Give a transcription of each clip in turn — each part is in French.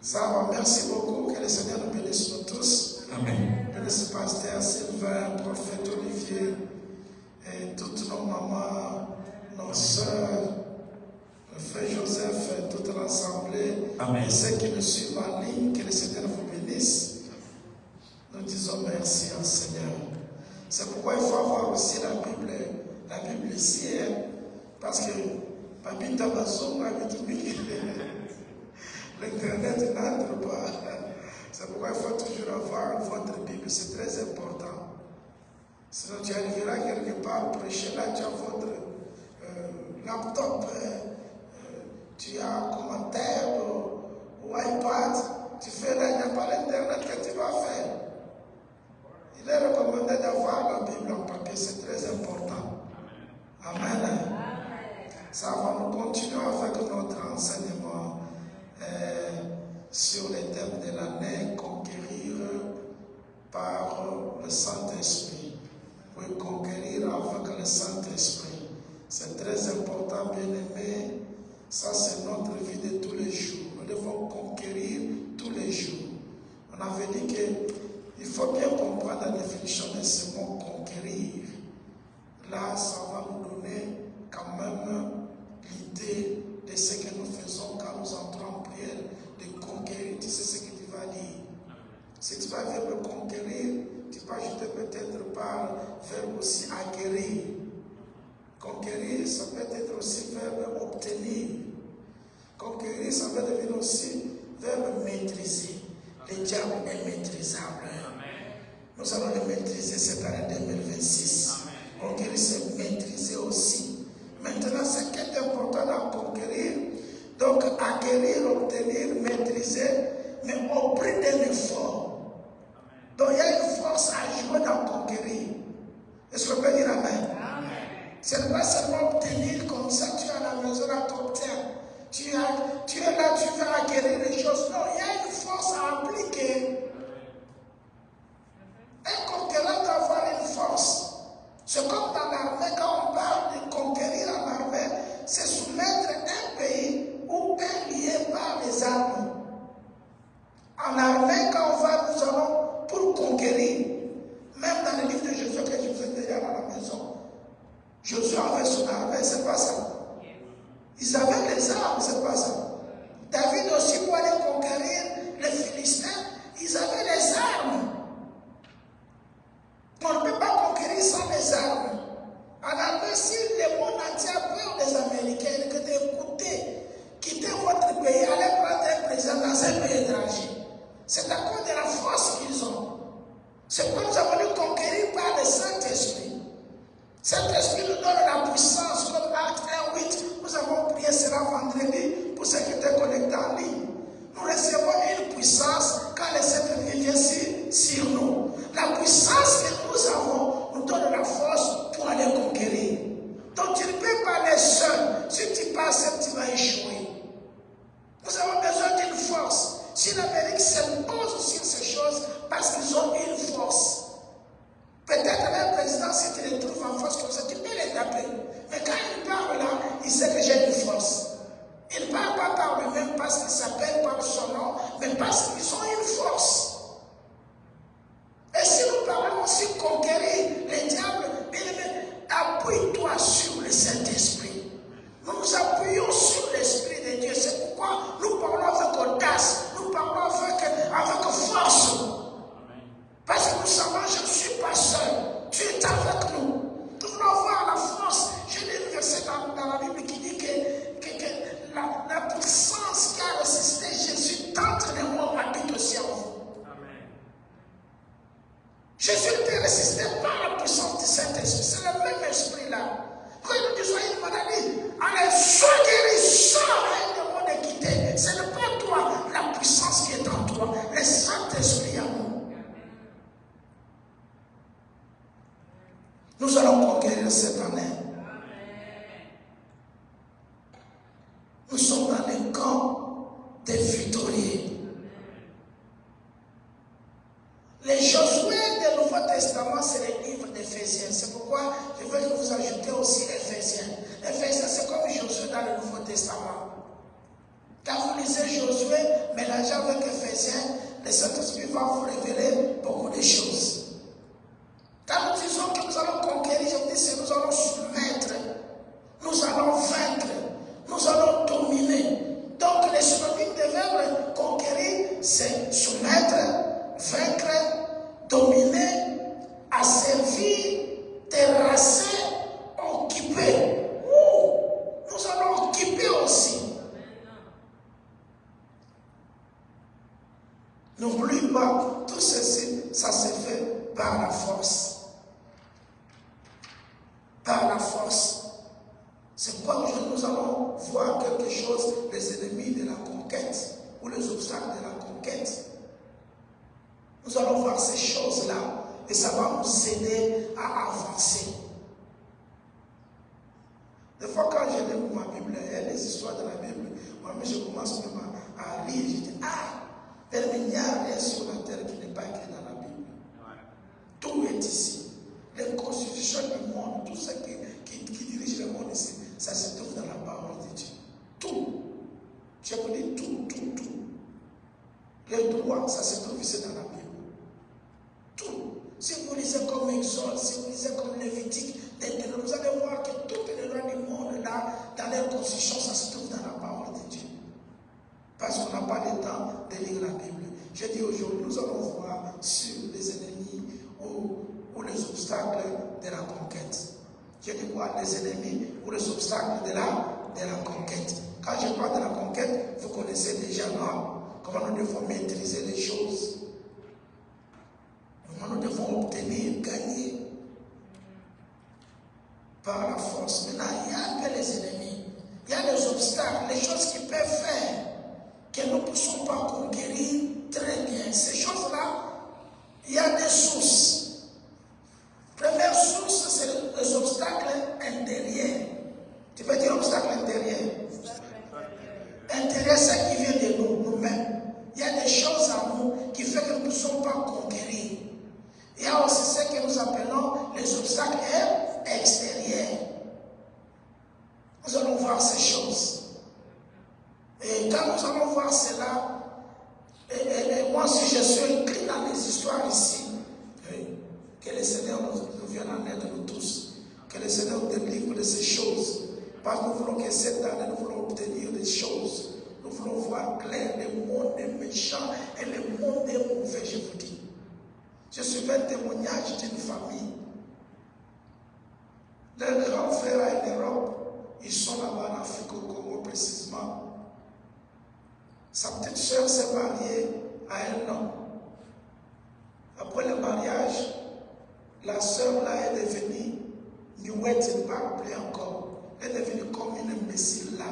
Ça va, merci beaucoup. Que le Seigneur nous bénisse nous tous. Amen. Bénisse Pasteur Sylvain, prophète Olivier, et toutes nos mamans, nos soeurs, le frère Joseph, et toute l'assemblée. Amen. Et ceux qui nous suivent en ligne, que le Seigneur vous bénisse. Nous disons merci au Seigneur. C'est pourquoi il faut avoir aussi la Bible ici, hein, parce que Papi Tabasson a dit l'Internet n'entre pas. C'est pourquoi il faut toujours avoir votre Bible, c'est très important. Sinon tu arriveras quelque part, prêcher là, tu as votre laptop, tu as un commentaire ou iPad, tu fais là, il n'y a pas l'Internet que tu vas faire. Il est recommandé d'avoir la Bible en papier, c'est très important. Amen. Ça va, nous continuer avec notre enseignement sur les thèmes de l'année, conquérir par le Saint-Esprit. Oui, conquérir avec le Saint-Esprit. C'est très important, bien aimé. Ça, c'est notre vie de tous les jours. Nous devons conquérir tous les jours. On avait dit qu'il faut bien comprendre la définition de ce mot conquérir. Là, ça va nous donner quand même l'idée de ce que nous faisons quand nous entrons en prière, de conquérir. Tu sais ce que tu vas dire. Si tu vas verbe conquérir, tu peux ajouter peut-être par verbe aussi acquérir. Conquérir, ça peut être aussi verbe obtenir. Conquérir, ça peut devenir aussi verbe maîtriser. Le diable est maîtrisable. Nous allons le maîtriser cette année 2026. Conquérir, c'est maîtriser aussi. Maintenant, c'est qu'est important à conquérir. Donc, acquérir, obtenir, maîtriser, mais au prix d'un effort. Donc, il y a une force à jouer dans conquérir. Est-ce qu'on peut dire amen? Ce n'est pas seulement obtenir comme ça, tu es à la maison, là, tu obtiens. Tu es là, tu veux acquérir les choses. Non, il y a une force à appliquer. Un conquérant doit avoir une force. C'est comme dans l'armée, quand on parle de conquérir en armée, c'est soumettre un pays ou un lieu par les armes. En armée, quand on va, nous allons pour conquérir. Même dans le livre de Josué que je vous ai déjà à la maison, Josué avait son armée, c'est pas ça. Ils avaient les armes, c'est pas ça. David aussi, pour aller conquérir les Philistins, ils avaient les armes. On ne peut pas conquérir sans les armes. En armée, si le monde entier a peur des Américains, que d'écouter, quitter votre pays, aller prendre un président dans un pays étranger, c'est à cause de la force qu'ils ont. C'est pourquoi nous avons dû conquérir par le Saint-Esprit. Saint-Esprit nous donne la puissance, comme Acte 1:8. Nous avons prié cela vendredi pour ceux qui étaient connectés en ligne. Nous recevons une puissance quand le Saint-Esprit vient sur nous. La puissance que nous avons nous donne la force pour aller conquérir. Donc tu ne peux pas aller seul. Si tu passes, tu vas échouer. Nous avons besoin d'une force. Si l'Amérique s'impose sur ces choses, parce qu'ils ont une force. Peut-être un président, si tu les trouves en force comme ça, tu peux les taper. Mais quand il parle là, il sait que j'ai une force. Il ne parle pas par lui-même parce qu'il s'appelle par son nom, mais parce qu'ils ont une force. Et si nous parlons aussi conquérir les diables, appuie-toi sur le Saint-Esprit. Nous nous appuyons sur l'Esprit de Dieu. C'est pourquoi nous parlons avec audace, nous parlons avec force. Parce que nous savons, je ne suis pas seul. Tu es avec nous. Nous voulons avoir la force. J'ai lu un verset dans la Bible qui dit que la puissance qui a résisté Jésus d'entre les morts habite aussi en vous. mélangé avec Éphésiens, le Saint-Esprit va vous révéler beaucoup de choses. Quand nous disons que nous allons conquérir, je vous dis c'est nous allons soumettre, nous allons vaincre, nous allons dominer. Donc les synonymes de verbe conquérir, c'est soumettre, vaincre, dominer, asservir, terrasser, occuper. Nous allons occuper aussi. N'oublie pas, tout ceci, ça se fait par la force. Par la force. C'est pourquoi nous allons voir quelque chose, les ennemis de la conquête, ou les obstacles de la conquête. Nous allons voir ces choses-là, et ça va nous aider à avancer. Des fois, quand je lis ma Bible, il y a des histoires de la Bible, moi-même je commence même à lire, je dis, il n'y a rien sur la terre qui n'est pas écrit dans la Bible. Tout est ici. Les constitutions du monde, tout ce qui dirige le monde ici, ça se trouve dans la parole de Dieu. Tout. Je vous dis tout. Les droits, ça se trouve ici dans la Bible. Tout. Si vous lisez comme Exode, si vous lisez comme Lévitique, vous allez voir que toutes les lois du monde, là, dans les constitutions, ça se trouve dans la parole de Dieu. Parce qu'on n'a pas le temps de lire la Bible. Je dis aujourd'hui, nous allons voir sur les ennemis ou les obstacles de la conquête. Je dis quoi? Les ennemis ou les obstacles de la conquête. Quand je parle de la conquête, vous connaissez déjà comment nous devons maîtriser les choses. Comment nous devons obtenir, gagner par la force. Maintenant, il y a que les ennemis. Il y a les obstacles, les choses qui peuvent faire que nous ne pouvons pas conquérir très bien. Ces choses-là, il y a des sources. Première source, c'est les obstacles intérieurs. Tu peux dire obstacle intérieur? Intérieur, c'est ce qui vient de nous-mêmes. Il y a des choses en nous qui font que nous ne pouvons pas conquérir. Il y a aussi ce que nous appelons les obstacles extérieurs. Nous allons voir ces choses. Et quand nous allons voir cela, et moi si je suis inclus dans les histoires ici, que le Seigneur nous vienne en aide nous tous, que le Seigneur nous délivre de ces choses, parce que nous voulons que cette année nous voulons obtenir des choses, nous voulons voir clair, le monde est méchant et le monde est mauvais, je vous dis. Je suis un témoignage d'une famille. Leurs grands frères en Europe, ils sont là-bas en Afrique, au Congo précisément. Sa petite soeur s'est mariée à un homme. Après le mariage, la soeur là est devenue muette, elle ne parle plus encore. Elle est devenue comme une imbécile là.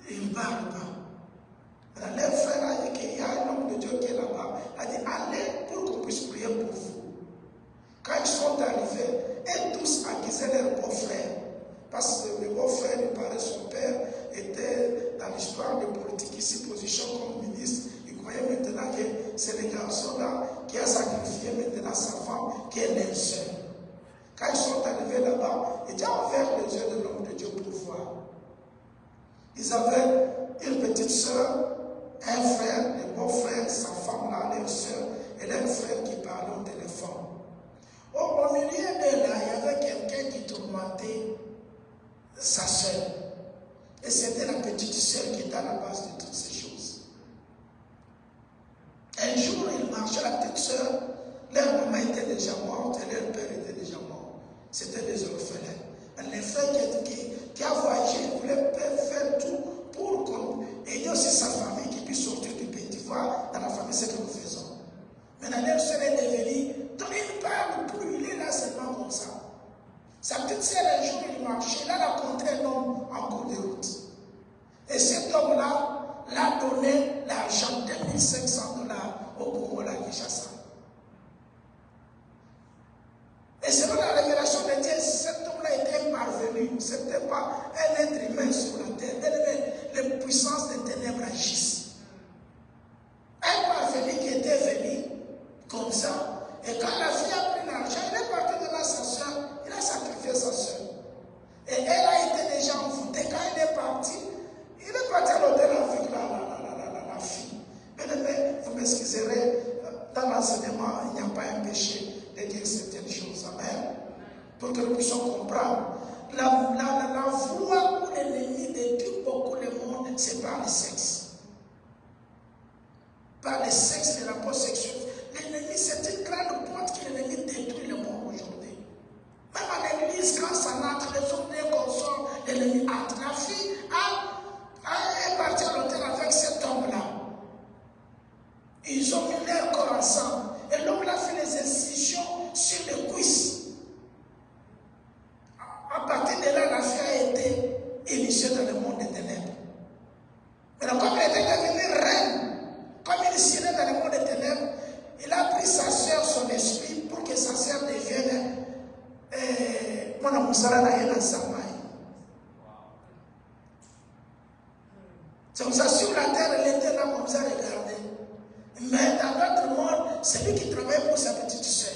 Il ne parle pas. Alors, les frères a dit qu'il y a un homme de Dieu qui est là-bas. Il a dit allez pour qu'on puisse prier pour vous. Quand ils sont arrivés, et tous accusaient leur beau-frère. Parce que le beau-frère, il paraît, son père était dans l'histoire de politique ici, position comme ministre. Il croyait maintenant que c'est le garçon-là qui a sacrifié maintenant sa femme, qui est leur sœur. Quand ils sont arrivés là-bas, ils ont ouvert les yeux de l'homme de Dieu pour voir. Ils avaient une petite sœur, un frère, le beau-frère, sa femme-là, leur sœur, et leur frère qui parlait au téléphone. Au milieu d'eux, là, il y avait quelqu'un qui tourmentait sa sœur. Et c'était la petite sœur qui était à la base de toutes ces choses. Un jour, il marchait, la petite sœur, leur maman était déjà morte et leur père était déjà mort. C'était des orphelins. Les frères qui a voyagé, il voulait faire tout pour aider aussi sa famille qui puisse sortir du pays d'Ivoire. Dans la famille, c'est ce que nous faisons. Maintenant, leur sœur est devenue, donc il ne parle plus, il est là seulement comme ça. Sa petite sœur, un jour, il marchait, là, elle a rencontré un homme en cours de route. Et cet homme-là l'a donné l'argent de 1500 $, au Congo, la Kinshasa. Et selon la révélation de Dieu, cet homme-là était parvenu. Ce n'était pas un être humain sur la terre. Les puissances des ténèbres agissent. Un parvenu qui était venu comme ça. Et quand la fille a pris l'argent, il est parti devant sa soeur. Il a sacrifié sa soeur. Et elle a été déjà envoûtée. Quand il est parti à l'hôtel avec la pour que nous puissions comprendre. La voie où l'ennemi détruit beaucoup le monde, c'est par le sexe. Par le sexe, les rapports sexuels. L'ennemi, c'est une grande porte que l'ennemi détruit le monde aujourd'hui. Même à l'église, quand ça entre, les hommes des consorts, l'ennemi entre. La fille est partie à l'hôtel avec cet homme-là. Ils ont mis leur corps ensemble. Et l'homme a fait les incisions sur les cuisses. À partir de là, la fille a été initiée dans le monde des ténèbres. Mais comme elle était devenue reine, comme il sirait dans le monde des ténèbres, il a pris sa soeur, son esprit, pour que sa soeur devienne mon amour, ça n'a rien à s'amailler. C'est comme ça, sur la terre, elle était là comme ça, regardez. Mais dans notre monde, c'est lui qui travaille pour sa petite soeur.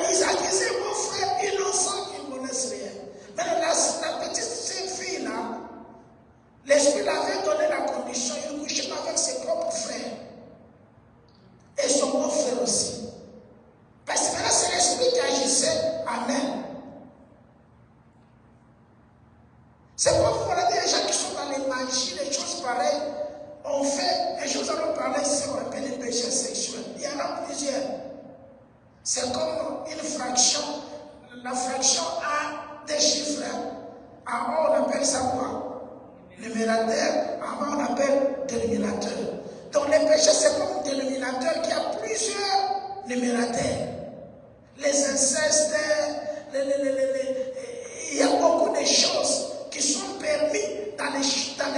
Ils accusaient mon frère innocent qui ne connaissent rien. Mais la petite fille là, l'esprit l'avait donné la condition, il ne couchait pas avec ses propres frères. Et son beau frère aussi. Parce que là, c'est l'esprit qui agissait en elle. C'est comme voilà des gens qui sont dans les magies, les choses pareilles. On fait, et je vous en parler ici, on appelle les péchés sexuels. Il y en a plusieurs. C'est comme une fraction. La fraction a des chiffres. En haut, on appelle ça quoi? Numérateur. En bas, on appelle dénominateur. Donc, les péchés, c'est comme un dénominateur qui a plusieurs numérateurs. Les incestes, il y a beaucoup de choses qui sont permis dans les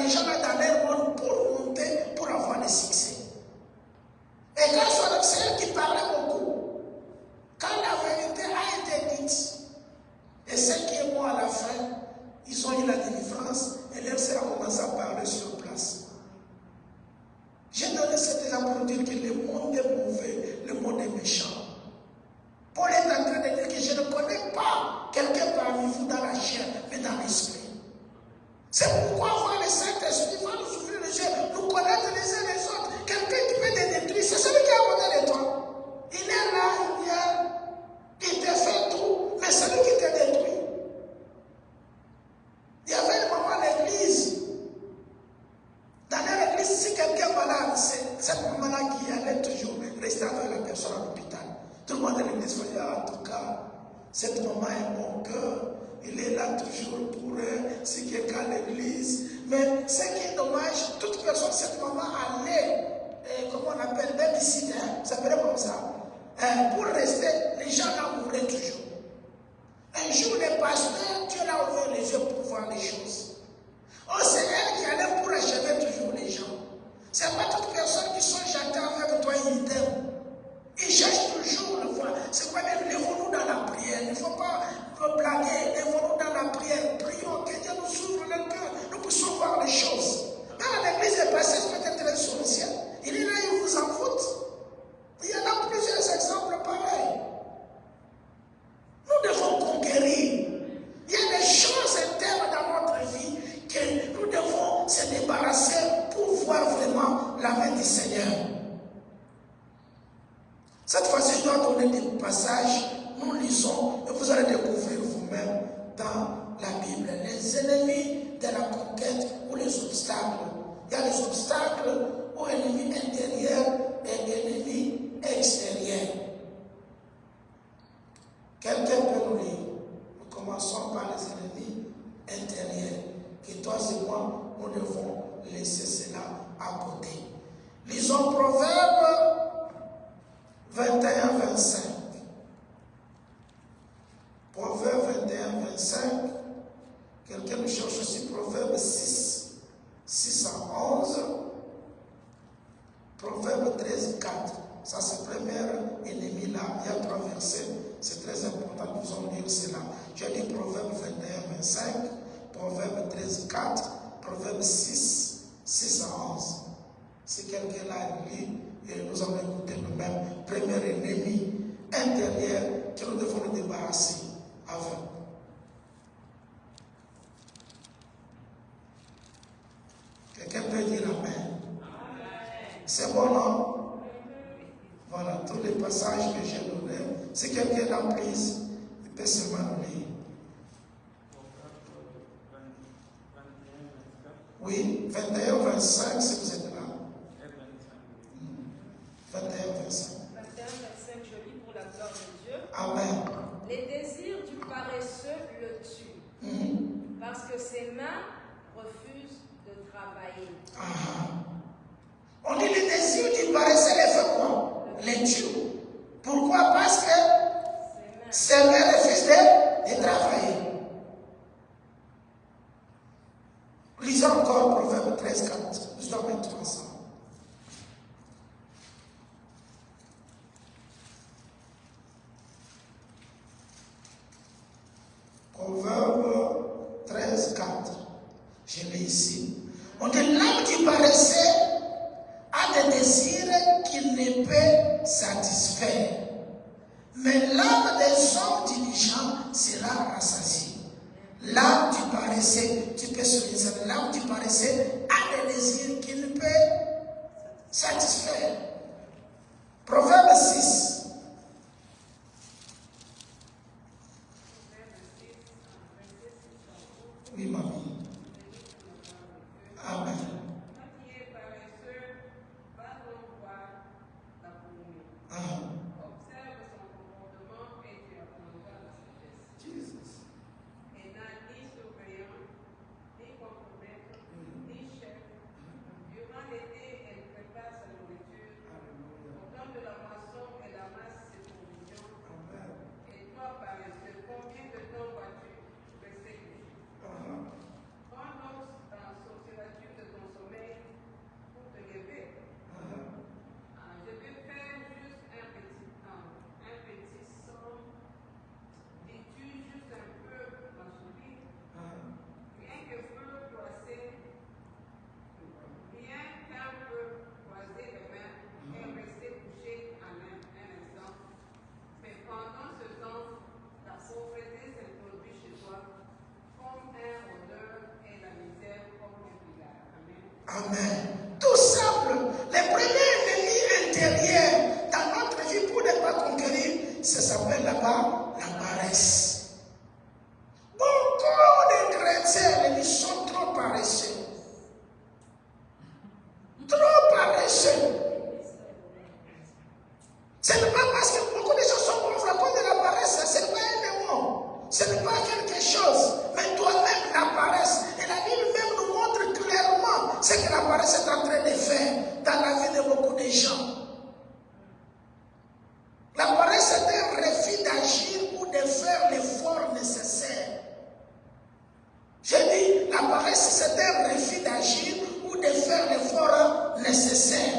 gens dans leur monde pour monter, pour avoir des succès. Et quand c'est elle qui parlait beaucoup, quand la vérité a été dite, et ceux qui est moi à la fin, ils ont eu la délivrance, et leur sœur a commencé à parler sur place. J'ai donné cet exemple pour dire que le monde est mauvais, le monde est méchant. Paul est en train de dire que je ne connais pas quelqu'un parmi vous dans la chair, mais dans l'esprit. C'est pourquoi voir le Saint-Esprit va nous ouvrir les yeux, nous connaître les uns les autres. Quelqu'un qui peut te détruire, c'est celui qui a monté de toi. Il est là, il te fait tout, mais celui qui te détruit. Il y avait une maman à l'église. Dans leur église, si quelqu'un est malade, c'est cette maman-là qui allait toujours rester avec la personne à l'hôpital. Tout le monde à l'église va dire, en tout cas, cette maman est mon cœur. Il est là toujours pour si quelqu'un à l'église. Mais ce qui est dommage, toute personne, cette maman allait, comment on appelle, babysitter, ça s'appelait comme ça. Pour rester, les gens là mouraient toujours. Un jour, les pasteurs, Dieu l'a ouvert les yeux pour voir les choses. Oh, c'est elle qui allait pour achever toujours les gens. Ce n'est pas toutes personnes qui sont gentils avec toi, ils t'aiment. Ils cherchent toujours le voir. C'est quoi même, lèvons-nous dans la prière. Il ne faut pas blaguer, lèvons-nous dans la prière. Prions, que Dieu nous ouvre le cœur. Nous puissions voir les choses. Quand l'église est passée, peut-être elle est sur le ciel. Il est là, il vous en fout. Il y en a plusieurs exemples pareils. Nous devons conquérir. Il y a des choses internes dans notre vie que nous devons se débarrasser pour voir vraiment la main du Seigneur. Cette fois-ci, je dois donner des passages. Nous lisons et vous allez découvrir vous-même dans la Bible les ennemis de la conquête ou les obstacles. Il y a les obstacles aux ennemis intérieurs et ennemis extérieurs. Quelqu'un peut nous lire. Nous commençons par les ennemis intérieurs. Que toi et moi, nous devons laisser cela à côté. Lisons Proverbe 21-25. Proverbe 21-25. Quelqu'un nous cherche aussi Proverbe 6 à 11. Proverbe 13-4. Ça, c'est le premier ennemi là. Il y a 3 versets. C'est très important que nous allons lire cela. J'ai dit Proverbe 21-25, Proverbe 13-4, Proverbe 6 à 11. Si quelqu'un là lit, et nous allons écouter nous-mêmes. Premier ennemi intérieur que nous devons nous débarrasser avant. Quelqu'un peut dire Amen. C'est bon, non? Voilà, tous les passages que j'ai donnés. Si quelqu'un l'a prise, il peut seulement lire. Oui, 21, 25, si vous êtes là. 21, 25. 21, 25, je lis pour la gloire de Dieu. Amen. Les désirs du paresseux le tuent, parce que ses mains refusent de travailler. On dit les désirs du paresseux les fait quoi? Les tue. Pourquoi? Parce que ses mains refusent de travailler. Lisons encore Proverbe 13, 4. Nous sommes maintenant ensemble. Proverbe 13, 4. Je l'ai ici. On dit l'âme du paresseux a des désirs qu'il ne peut satisfaire. Mais l'âme des hommes diligents sera rassasiée. L'âme du paresseux, tu peux souligner ça, l'âme du paresseux a des désirs qu'il ne peut satisfaire. Proverbe 6. Oui, mamie. Amen. Amen. Tout simple. Les premiers ennemis intérieurs dans notre vie pour ne pas conquérir, ça s'appelle là-bas la paresse. Beaucoup de chrétiens, ils sont trop paresseux. Trop paresseux. Ce n'est pas parce que beaucoup de gens sont confrontés de la paresse, ce n'est pas un démon. Ce n'est pas quelque chose. Mais toi-même, la paresse, et la Bible même nous montre clairement ce que la paresse est en train de faire dans la vie de beaucoup de gens. La paresse est un refus d'agir ou de faire l'effort nécessaire. J'ai dit, la paresse c'est un refus d'agir ou de faire l'effort nécessaire.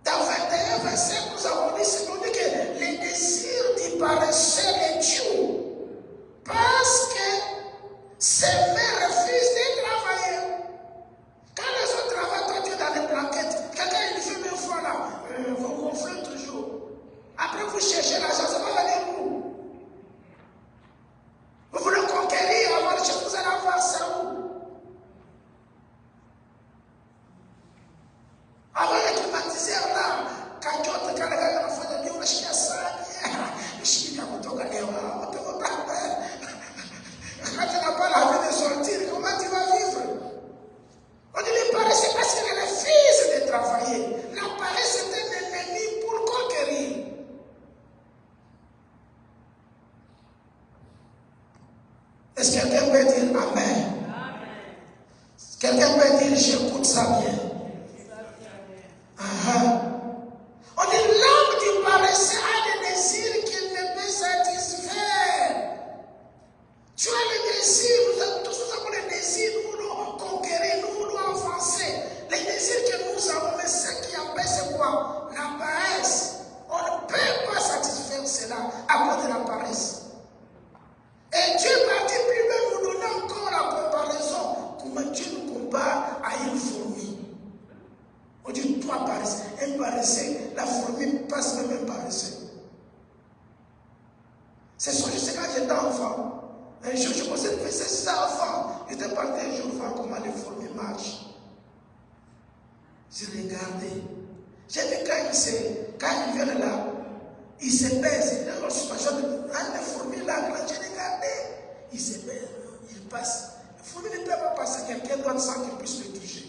Dans 21, 25, nous avons dit, c'est dit que les désirs du paresseux les tuent. Parce que ses mains refusent de travailler. Quand les autres travaillent, toi tu es dans les blanquettes, quelqu'un il fait une fois là, vous gonflez toujours. Après vous cherchez l'argent, ça va venir où? Vous voulez conquérir, avoir les choses, vous allez avoir ça où? Avant le climatiseur là, quand tu as quand les gars font des on chie ça, je suis là, on quand tu n'as pas la vie de sortir, comment tu vas vivre? On dit les paresseux parce qu'il refuse de travailler. La paresse est un ennemi pour conquérir. Est-ce que quelqu'un peut dire Amen? Amen. Quelqu'un peut dire j'écoute ça bien. On dit l'homme du paresseux a des désirs qu'il ne peut satisfaire. Tu as les désirs, nous avons les désirs, nous conquérir, nous avancer. Les désirs que nous avons, mais ce qui empêche c'est quoi? La paresse. On ne peut pas satisfaire cela à cause de la paresse. Et Dieu parti plus loin nous donner encore la comparaison. Comment Dieu nous compare à une fourmi. On dit toi paresseux, un paresseux, la fourmi passe même un paresseux. C'est ça, je sais quand j'étais enfant. Un jour, je pensais que c'est ça enfant. J'étais parti un jour voir comment les fourmis marchent. J'ai regardé. J'ai vu quand ils viennent là, Il se baisse. Il est dans une situation de. Un des fourmis là, quand j'ai regardé, il se baisse. Il passe. Les fourmis ne peuvent pas passer quelqu'un d'autre sans qu'il puisse le toucher.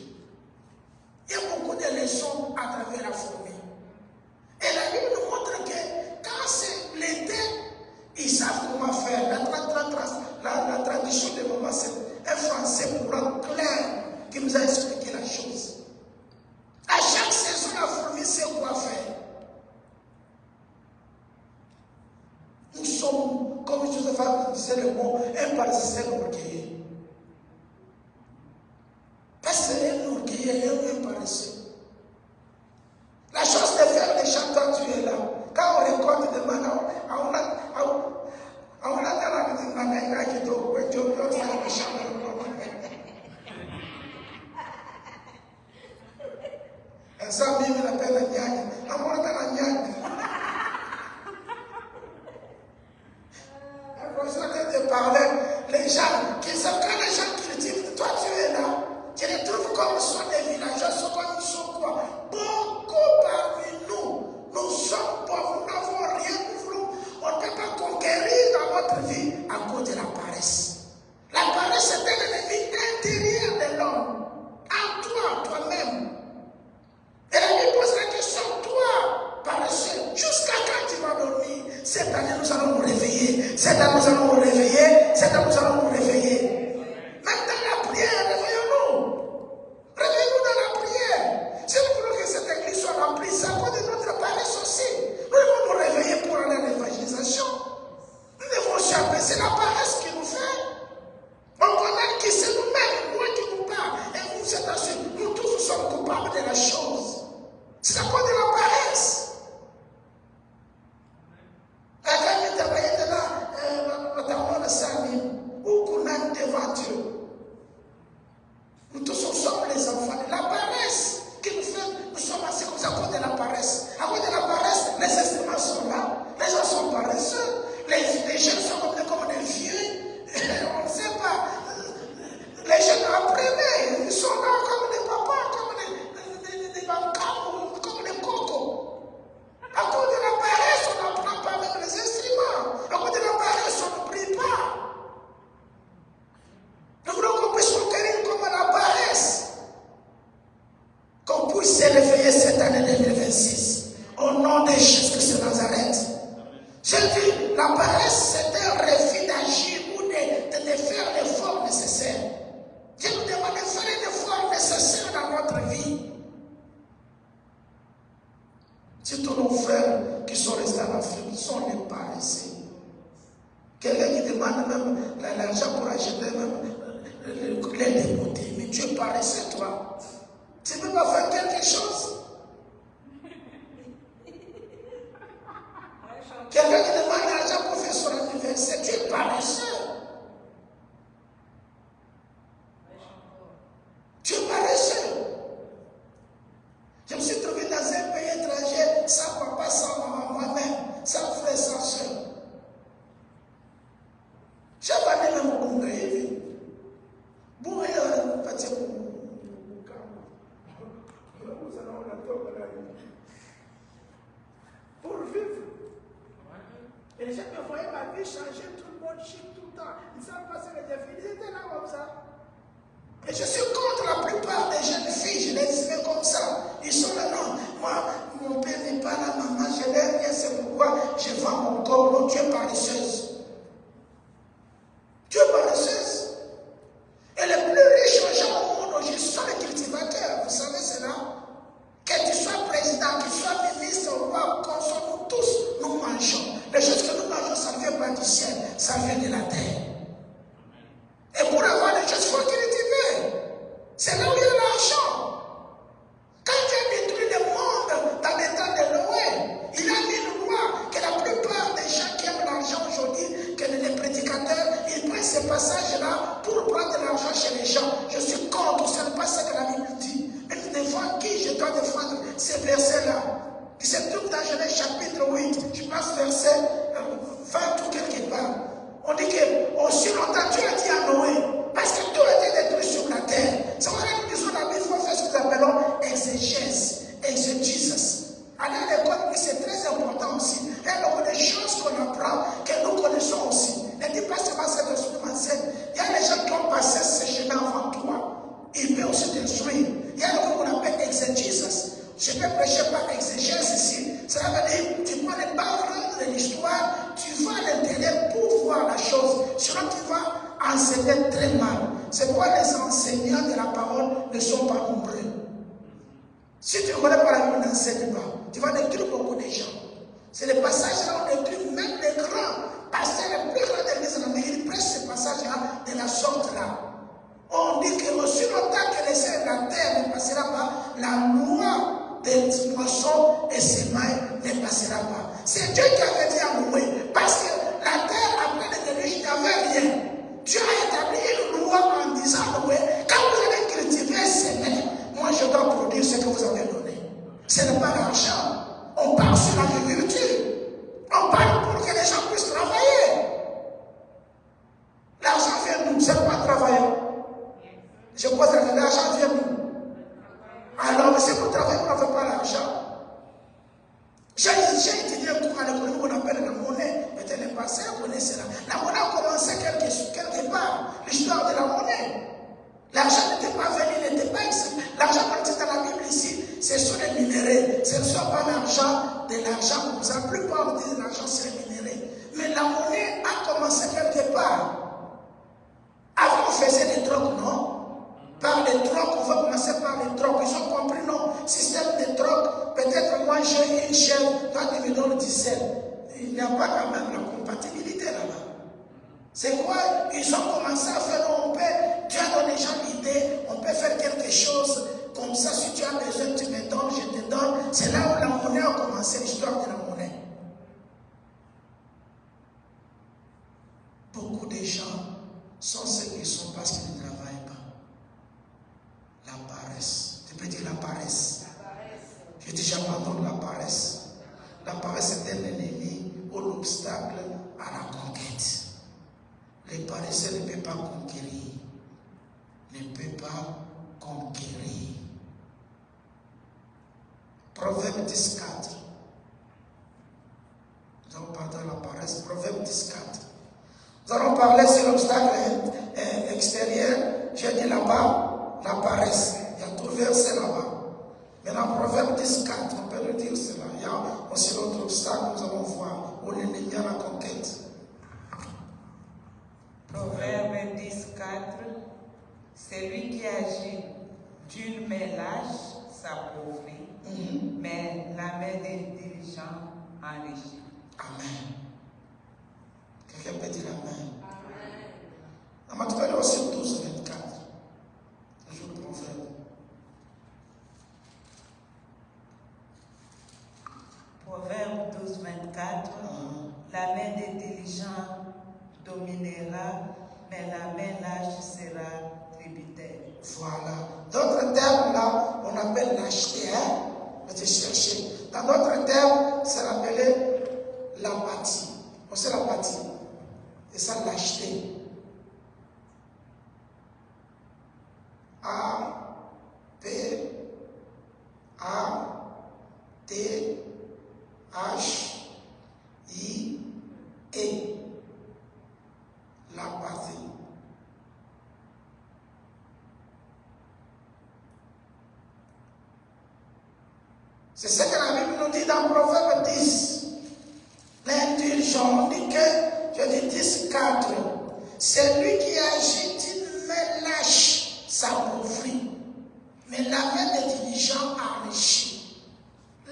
Il y a beaucoup de leçons à travers la fourmi. Et la Bible nous montre que quand c'est l'été, ils savent comment faire. La tradition de maman, c'est un français courant clair qui nous a expliqué la chose. À chaque saison, la fourmi sait quoi faire. Nous sommes, comme Joseph disait le mot, un parasite orgueilleux. Parce que un orgueilleux et un paresseux. La chose de faire les chanteurs, tu es là. Quand on récolte des manas, on a la manas qui doit faire le chant. Et ça, même la peine à Niagne. On va dans la Niagne. On est en train de parler, les gens, qui savent quand les gens critiquent, toi tu es là. Tu les trouves comme sont des villageois, sont comme ils sont quoi. Beaucoup parmi nous, nous sommes pauvres, nous n'avons rien, nous voulons. On ne peut pas conquérir dans notre vie à cause de la paresse. La paresse est un ennemi intérieur de l'homme. En toi, toi-même. Et la Bible pose la question, toi, paresseux, jusqu'à quand tu vas dormir? Cette année, nous allons nous réveiller. Cette année, nous allons nous réveiller. Cette année, nous allons nous réveiller. Même dans la prière, réveillons-nous. Réveillons-nous dans la prière. Si nous voulons que cette église soit remplie, c'est à cause de notre paresse aussi. Nous devons nous réveiller pour aller à l'évangélisation. Nous devons échapper. C'est la paresse qui nous fait. On connaît qui c'est nous-mêmes, moi qui nous parle. Et vous êtes assis. Nous tous nous sommes coupables de la chose. C'est à cause de la paresse. Devant Dieu. Nous tous sommes les enfants. La paresse qui nous fait, nous sommes assis comme ça à cause de la paresse. À cause de la paresse, les instruments sont là. Les gens sont paresseux. Les jeunes sont comme des vieux. On ne sait pas. Les jeunes apprenaient. Ils sont là comme des papas, comme des bancams, comme des cocos. À cause de la paresse, on n'apprend pas avec les instruments. À cause de la paresse, on ne prie pas. Nous voulons qu'on puisse conquérir comme la paresse. Qu'on puisse se réveiller cette année 2026. Au nom de Jésus-Christ de Nazareth. J'ai dit, la paresse, c'est un refus d'agir ou de faire l'effort nécessaire. Dieu nous demande de faire l'effort nécessaire dans notre vie. Si tous nos frères qui sont restés en Afrique sont des paresseux. Quelqu'un qui demande même l'argent pour acheter même les dégoûter. Mais tu es paresseux, toi. Tu ne peux pas faire quelque chose. Quelqu'un qui demande l'argent pour faire son anniversaire, tu es paresseux. Tu es paresseux. Je me suis trouvé dans un pays étranger, sans papa, sans maman, moi-même, sans frère, sans soeur. J'avais même au Congrès. Pour vivre. Et les gens me voyaient ma vie changer, tout le monde chic tout le temps. Ils savent passer les défis. Ils étaient là comme ça. Et je suis contre la plupart des jeunes filles. Je les fais comme ça. Ils sont là, non. Moi, mon père n'est pas là, maman, je n'ai rien. C'est pourquoi je vends mon corps. Non, tu es paresseuse. Tu es paresseuse. Et les plus riches gens au monde aujourd'hui sont les cultivateurs. Vous savez cela? Que tu sois président, que tu sois ministre, roi, consort, nous tous, nous mangeons. Les choses que nous mangeons, ça ne vient pas du ciel, ça vient de la terre. Et pour avoir les choses, il faut cultiver. C'est là où il y a l'argent. Quand Dieu a détruit le monde dans les temps de Noé, il a mis une loi que la plupart des gens qui aiment l'argent aujourd'hui, que les prédicateurs, ils prennent ces passages-là pour prendre de l'argent chez les gens. Je suis contre, ce n'est pas ce que la Bible dit. Mais je défends qui? Je dois défendre ces versets-là. Qui se trouve dans Genèse chapitre 8, je pense verset 20 ou quelque part. On dit que aussi longtemps Dieu a dit à Noé, parce que tout a été détruit sur la terre. C'est pourquoi nous disons la Bible, il faut faire ce que nous appelons exégèse, exégesis. Aller à l'école, c'est très important aussi. Et se détruire. Il y a ce qu'on appelle exégesis. Je peux prêcher par exégèse ici. Cela veut dire tu prends les backgrounds de l'histoire, tu vas à l'intérieur pour voir la chose. Sinon tu vas enseigner très mal. C'est pourquoi les enseignants de la parole ne sont pas nombreux. Si tu ne connais pas la Bible, n'enseigne pas. Tu vas détruire beaucoup de gens. C'est les passages là où on détruit même les grands pasteurs, les plus grands de l'église en Amérique. Ils prêchent ces passages-là de la sorte là. On dit que aussi longtemps que les cieux et la terre ne passera pas, la loi des moissons et semailles ne passera pas. C'est Dieu qui avait dit à Noé, parce que la terre après le déluge n'avait rien. Dieu a établi une loi en disant à Noé, quand vous allez cultiver et semer, moi je dois produire ce que vous avez donné. Ce n'est pas l'argent. On parle sur l'agriculture. On parle pour que les gens puissent travailler. L'argent vient d'où? C'est pas travaillant. Je pose l'argent vient d'où? Alors, si vous travaillez, vous n'avez pas l'argent. J'ai étudié un cours à l'économie qu'on appelle la monnaie. Peut-être les passés connaissent cela. La monnaie a commencé quelque part. L'histoire de la monnaie. L'argent n'était pas venu, il n'était pas ici. L'argent quand c'est dans la Bible ici, ce sont les minéraux. Ce ne sont pas l'argent de l'argent comme ça. La plupart disent l'argent c'est les minéraux. Mais la monnaie a commencé quelque part. Avant on faisait des trocs, non? Par les trocs, on va commencer par les trocs. Ils ont compris, non? Système de trocs. Peut-être moi j'ai une chaîne, toi tu me donnes 17. Il n'y a pas quand même la compatibilité là-bas. C'est quoi? Ils ont commencé à faire, on peut, Dieu donne les gens l'idée, on peut faire quelque chose comme ça. Si tu as besoin, tu me donnes, je te donne. C'est là où la monnaie a commencé, l'histoire de la monnaie. Beaucoup de gens sont ceux qui sont parce qu'ils ne travaillent pas. La paresse. Tu peux dire la paresse. Je dis j'abandonne la paresse. La paresse est un ennemi ou l'obstacle à la conquête. Les paresseux ne peuvent pas conquérir. Ne peuvent pas conquérir. Proverbe 10, 4. Nous allons parler de la paresse. Proverbe 10, 4. Nous allons parler sur l'obstacle extérieur. J'ai dit là-bas, la paresse. Il y a tout verset là-bas. Maintenant, Proverbe 10, 4, on peut le dire cela. Il y a aussi l'autre obstacle, nous allons voir, où l'ennemi a la conquête. Proverbe 10, 4. Celui qui agit d'une main lâche s'appauvrit, mais la main des diligents enrichit. Amen. Quelqu'un peut dire Amen. Amen. Tu peux aller aussi 12, 24. Toujours Proverbe. Proverbe 12, 24. La main des diligents dominera, mais la main lâche sera tributaire. Voilà. D'autres termes là, on appelle l'acheter. On va chercher. Dans d'autres termes, c'est appelé l'apathie. On sait l'apathie. Et ça, l'acheter. A, P, A, T, H, I, E. L'apathie. C'est ce que la Bible nous dit dans Proverbe 10. L'indulgence, on dit que, je dis 10, 4. C'est lui qui agit d'une main lâche, s'appauvrit. Mais la main des diligents enrichit.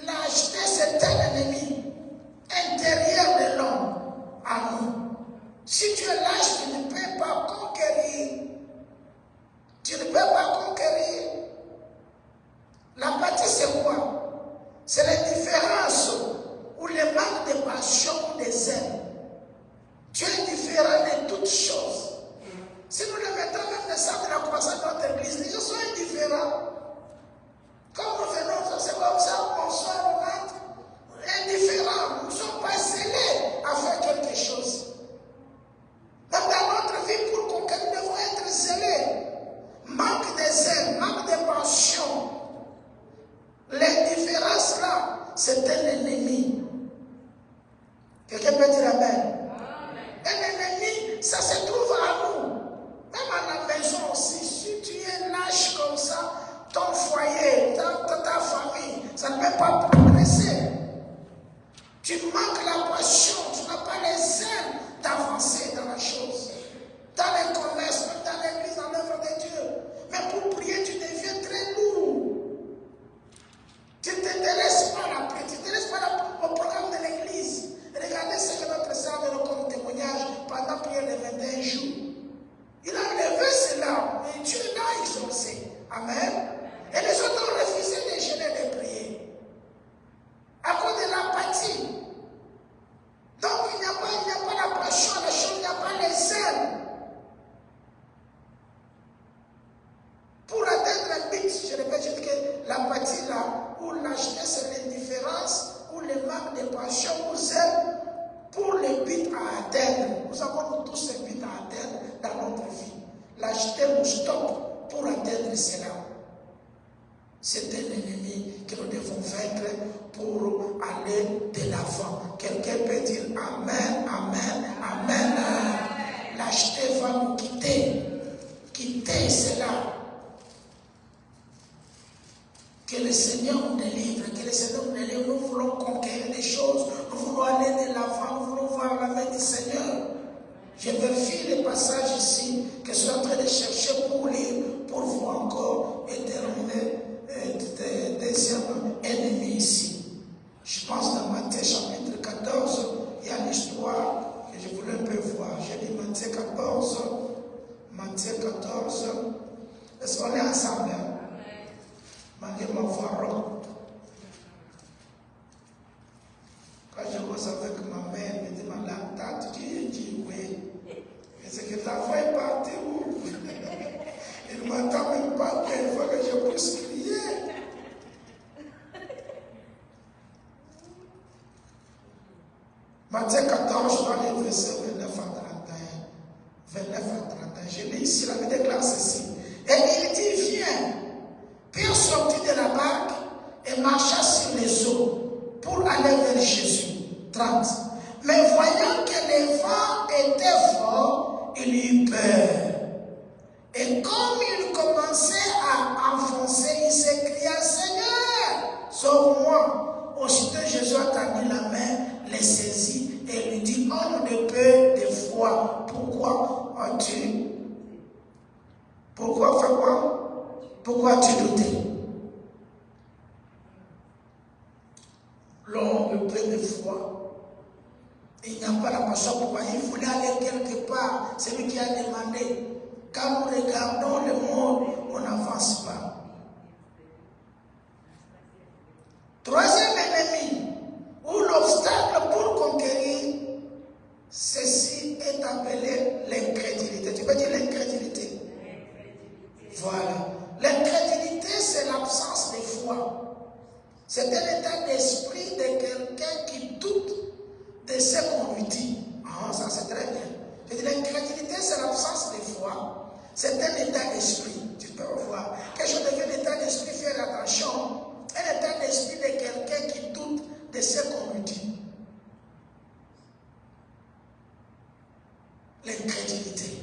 Lâcheté, c'est un ennemi intérieur de l'homme à nous. Si tu es lâche, tu ne peux pas conquérir. Tu ne peux pas conquérir. L'apathie, c'est quoi? C'est l'indifférence ou le manque de passion ou de zèle. Tu es indifférent de toutes choses. Si nous le mettons même le sang de la croissance de notre église, les gens sont indifférents. Quand nous venons, c'est comme ça, bonsoir, on rentre. Indifférents, nous ne sommes pas zélés à faire quelque chose. Même dans notre vie, pour conquérir, nous devons être zélés. Manque de zèle, manque de passion. L'indifférence là, c'est un ennemi. Quelqu'un peut dire Amen. Un ennemi, ça se trouve à nous. Même à la maison aussi, si tu es lâche comme ça, Amen. Et les autres ont refusé de jeûner et de prier. À cause de l'apathie. Donc il n'y a pas la passion, les choses, il n'y a pas les zèle. Pour atteindre un but, je répète, je dis que l'apathie là, ou la jeunesse, c'est l'indifférence, ou le manque de passion, ou zèle, pour les buts à atteindre. Nous avons tous ces buts à atteindre dans notre vie. L'acheter nous stoppe pour atteindre cela. C'est un ennemi que nous devons vaincre pour aller de l'avant. Quelqu'un peut dire Amen, Amen, Amen. L'acheter va nous quitter. Quitter cela. Que le Seigneur nous délivre, que le Seigneur nous délivre. Nous voulons conquérir des choses, nous voulons aller de l'avant, nous voulons voir la main du Seigneur. Je vérifie les passages ici que je suis en train de chercher pour lire, pour voir encore éterminer deuxième ennemi ici. Je pense dans Matthieu chapitre 14, il y a l'histoire que je voulais un peu voir. J'ai dit Matthieu 14, est-ce qu'on est ensemble? Malgré ma voix rock. Quand je cause avec ma mère, elle me dit, madame, t'as dit oui. Et c'est que ta voix est partie où? Il ne m'entend même pas, mais il faut que je puisse crier. Matthieu 14, je dois lire verset 29 à 31. 29 à 31. Je lis ici, la Bible déclare ceci. Et il dit, viens. Pierre sortit de la barque et marcha sur les eaux pour aller vers Jésus. 30. Mais voyant que les vents étaient forts, il eut peur. Et comme il commençait à enfoncer, il s'écria, Seigneur, sauve-moi. Aussitôt Jésus a tendu la main, les saisit et lui dit, homme de peu de foi, pourquoi as-tu? Pourquoi fais quoi? Pourquoi as-tu douté? L'homme de peu de foi. Il n'y a pas la passion pour moi. Il voulait aller quelque part. C'est lui qui a demandé. Quand nous regardons le monde, on n'avance pas. Troisième ennemi, ou l'obstacle pour conquérir, ceci est appelé l'incrédulité. Tu peux dire l'incrédulité? Voilà. L'incrédulité, c'est l'absence de foi. C'est un état d'esprit de quelqu'un qui doute de ce qu'on lui dit. Ah, ça c'est très bien. Je dis, l'incrédulité, c'est l'absence de foi. C'est un état d'esprit. Tu peux voir. Quelque chose de un état d'esprit, faire attention. Un état d'esprit de quelqu'un qui doute de ce qu'on lui dit. L'incrédulité.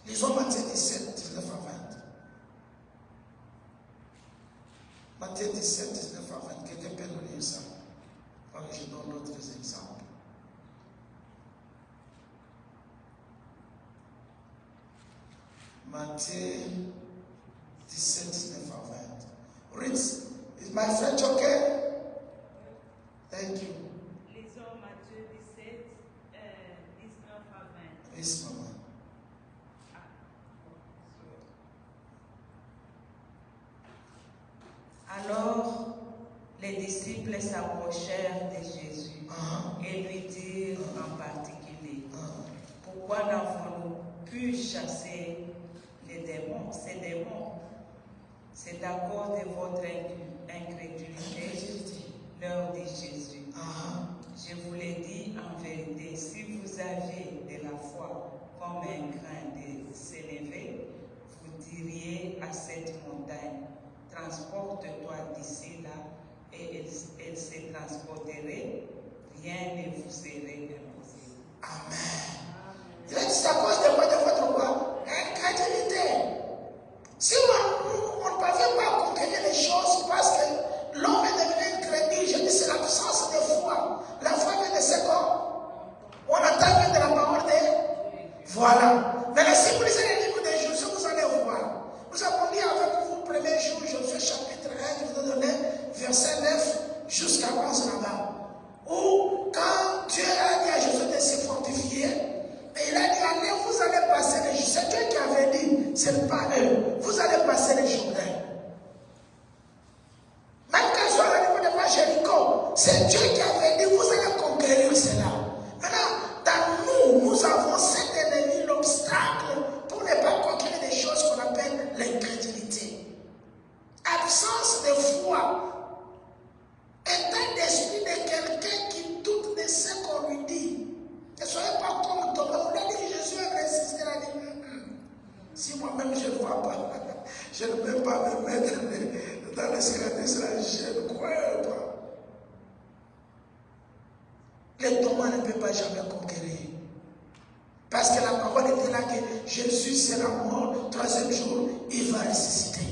Lisons Matthieu 17, 19 à 20. Matthieu 17, 19 à 20. Quelqu'un peut nous lire ça? Voilà, je donne d'autres exemples. Matthieu 17, 19 à 20. Read. Is my French okay? Thank you. Lisons Matthieu 17, 19 à 20. Yes, maman. Alors, les disciples s'approchèrent de Jésus et lui dirent en particulier, pourquoi n'avons-nous pu chasser les démons, ces démons? C'est à cause de votre incrédulité, leur dit Jésus. Je vous l'ai dit en vérité, si vous aviez de la foi comme un grain de s'élever, vous diriez à cette montagne, transporte-toi d'ici là, et elle se transporterait, rien ne vous serait impossible. Amen. Il a dit, c'est à cause de quoi? De votre quoi? Incrédulité. Si on ne parvient pas à conquérir les choses parce que l'homme est devenu incrédule, je dis c'est l'absence de foi. La foi vient de ce corps. On attend de la parole de... Voilà. Mais si vous lisez les livres de Josué, vous allez voir. Nous avons lu avec vous le premier jour, Josué chapitre 1, je vous ai donné verset 9 jusqu'à 11 là-bas. Où quand Dieu a dit à Josué de se fortifier, et il a dit, allez, vous allez passer les ce n'est pas eux. Vous allez passer les Jourdains. Même quand ils sont arrivés devant Jéricho, c'est Dieu qui avait dit, vous allez conquérir cela. Maintenant, dans nous, nous avons cet ennemi, l'obstacle, pour ne pas conquérir des choses qu'on appelle l'incrédulité. Absence de foi. État d'esprit de quelqu'un qui doute de ce qu'on lui dit. Ne soyez pas comme Thomas. Vous l'avez dit, Jésus a résisté. Il a dit, si moi-même je ne vois pas, je ne peux pas me mettre dans l'escalier, je ne crois pas. Le Thomas ne peut pas jamais conquérir. Parce que la parole était là que Jésus sera mort, troisième jour, il va ressusciter.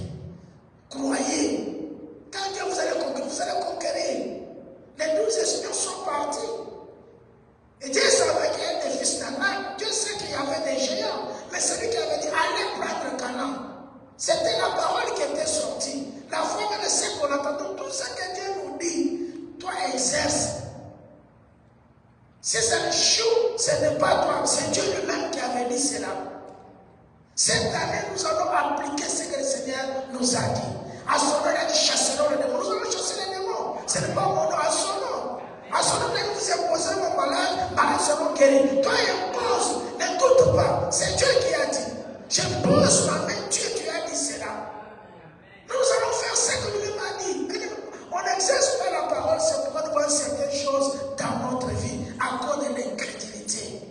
Croyez. Quand vous allez conquérir. Les 12 espions sont partis. Et Dieu savait qu'il y avait des fils d'Anak. Dieu sait qu'il y avait des géants. Mais celui qui avait dit, allez prendre Canaan. C'était la parole qui était sortie. La foi de ce qu'on attend. Tout ce que Dieu nous dit, toi exerce. Si ça échoue, ce n'est pas toi. C'est Dieu lui-même qui avait dit cela. Cette année, nous allons appliquer ce que le Seigneur nous a dit. À son nom, il a dit chasserons les démons. Nous allons chasser les démons. Ce n'est pas mon nom, à son nom. À son nom, dès que vous imposez mon malade, malades seront guéris. Toi, impose, n'écoute pas. C'est Dieu qui a dit. Je pose ma main, Dieu qui a dit cela. Nous allons faire ce que lui m'a dit. On n'exerce pas la parole, c'est pour nous voir certaines choses dans notre vie à cause de l'incrédulité.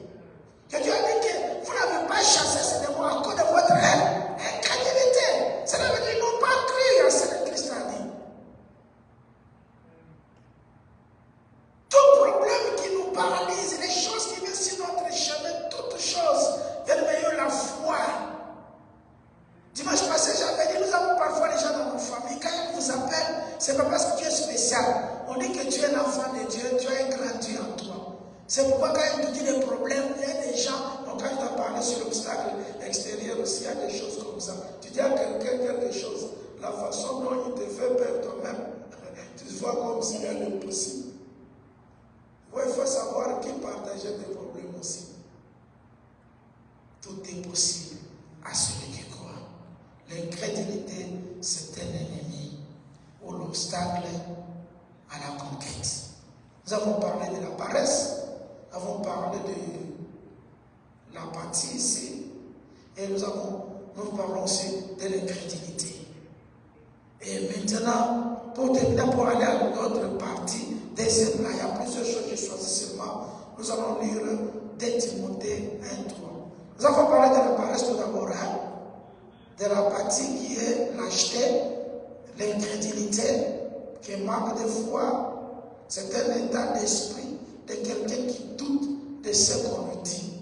Que Dieu a dit que vous n'avez pas chassé ces démons à cause de votre incrédulité. Cela veut dire qu'ils n'ont pas cru à ce que Christ a dit. Tout problème qui nous paralyse, les choses qui viennent sur notre chemin, toutes choses, viennent meilleure la foi. Dimanche passé, j'avais dit, nous avons parfois les gens dans nos familles, quand ils vous appellent, c'est pas parce que tu es spécial. On dit que tu es l'enfant de Dieu, tu as un grand Dieu en toi. C'est pourquoi quand il te dit des problèmes, il y a des gens, donc quand il t'a parlé sur l'obstacle extérieur aussi, il y a des choses comme ça. Tu dis à quelqu'un quelque chose, la façon dont il te fait peur toi-même, tu te vois comme s'il y a l'impossible. Il faut savoir qui partageait des problèmes aussi. Tout est possible à celui qui croit. L'incrédulité, c'est un ennemi ou l'obstacle à la conquête. Nous avons parlé de la paresse, nous avons parlé de l'apathie ici, et nous parlons aussi de l'incrédulité. Et maintenant, pour terminer, pour aller à l'autre partie, deuxième là, il y a plusieurs choses que j'ai choisies seulement. Nous allons lire 2 Timothée 1, 3. Nous avons parlé de la paresse tout d'abord, de l'apathie qui est lâcheté, l'incrédulité qui manque de foi. C'est un état d'esprit de quelqu'un qui doute de ce qu'on lui dit.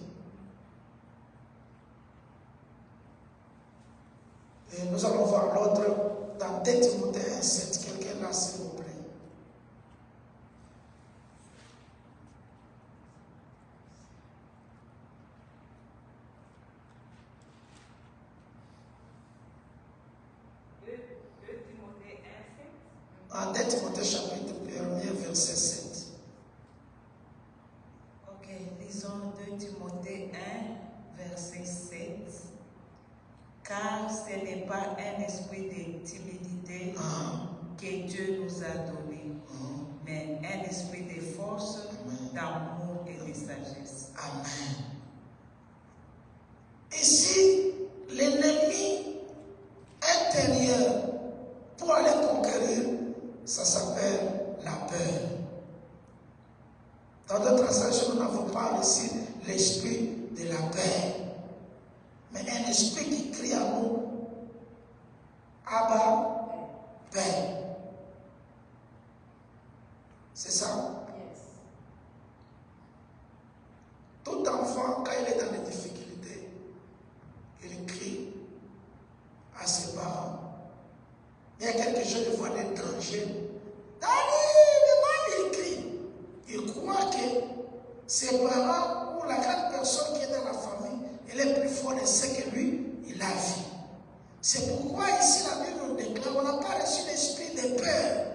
Et nous allons voir l'autre dans 2 Timothée 1, 7. Quelqu'un là, s'il vous plaît. En 2 Timothée chapitre 1, verset 7. Ok, lisons 2 Timothée 1, verset 7. Car ce n'est pas un esprit de timidité que Dieu nous a donné, mais un esprit de force, d'amour et de sagesse. Amen. Ici, l'ennemi intérieur pour aller conquérir, ça s'appelle la peur. Dans d'autres translations, nous n'avons pas ici l'esprit de la paix. Mais un esprit qui crie à nous, Abba, paix. C'est ça? Yes. Tout enfant, quand il est dans des difficultés, il crie à ses parents. Il y a quelque chose de voir des dangers. Il crie. Il croit que ses parents ou la grande personne qui est dans la famille, elle est plus forte de ce que lui, il a vu. C'est pourquoi ici la Bible nous déclare, on n'a pas reçu l'esprit de peur,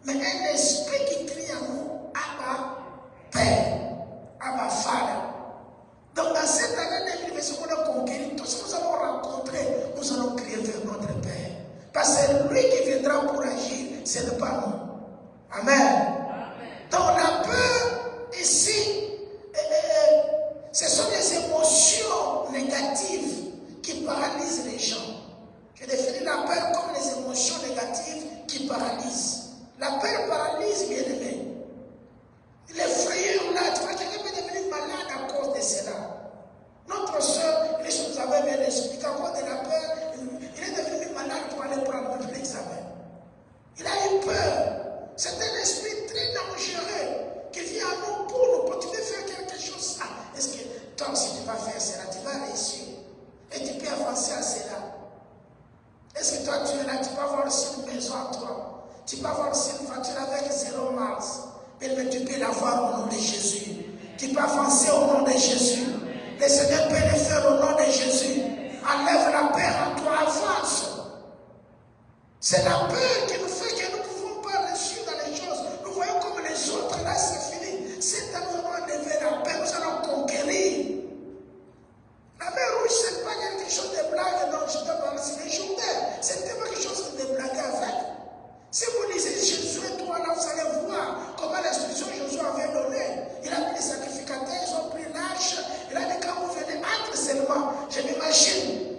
mais un esprit qui crie à nous, Abba, Père, Abba, Father. Donc dans cette année 2020, on a conquéri tout ce que nous avons rencontré l'explication de la peur, il est devenu malade pour aller prendre l'examen. Il a eu peur. C'est un esprit très dangereux qui vient à nous pour nous continuer à faire quelque chose. Est-ce que toi aussi tu vas faire cela, tu vas réussir et tu peux avancer à cela? Est-ce que toi tu es là, tu peux avoir aussi une maison à toi, tu peux avoir aussi une voiture avec 0 Mars, mais tu peux l'avoir au nom de Jésus. Tu peux avancer au nom de Jésus. Le Seigneur peut le faire au nom de Jésus. Enlève la peur en toi, avance. C'est la peur qui nous fait que nous ne pouvons pas réussir dans les choses. Nous voyons comme les autres, là c'est fini. C'est à nous enlever la peur, nous allons conquérir. La mer rouge, ce n'est pas quelque chose de blague, non, je te parle, c'est les Jourdains. Ce n'est pas quelque chose de blague avec. Si vous lisez Jésus et toi, là, vous allez voir comment l'instruction Jésus avait donnée. Il a pris les sacrificateurs, ils ont pris l'arche. Il a dit, quand vous venez entre seulement, je m'imagine.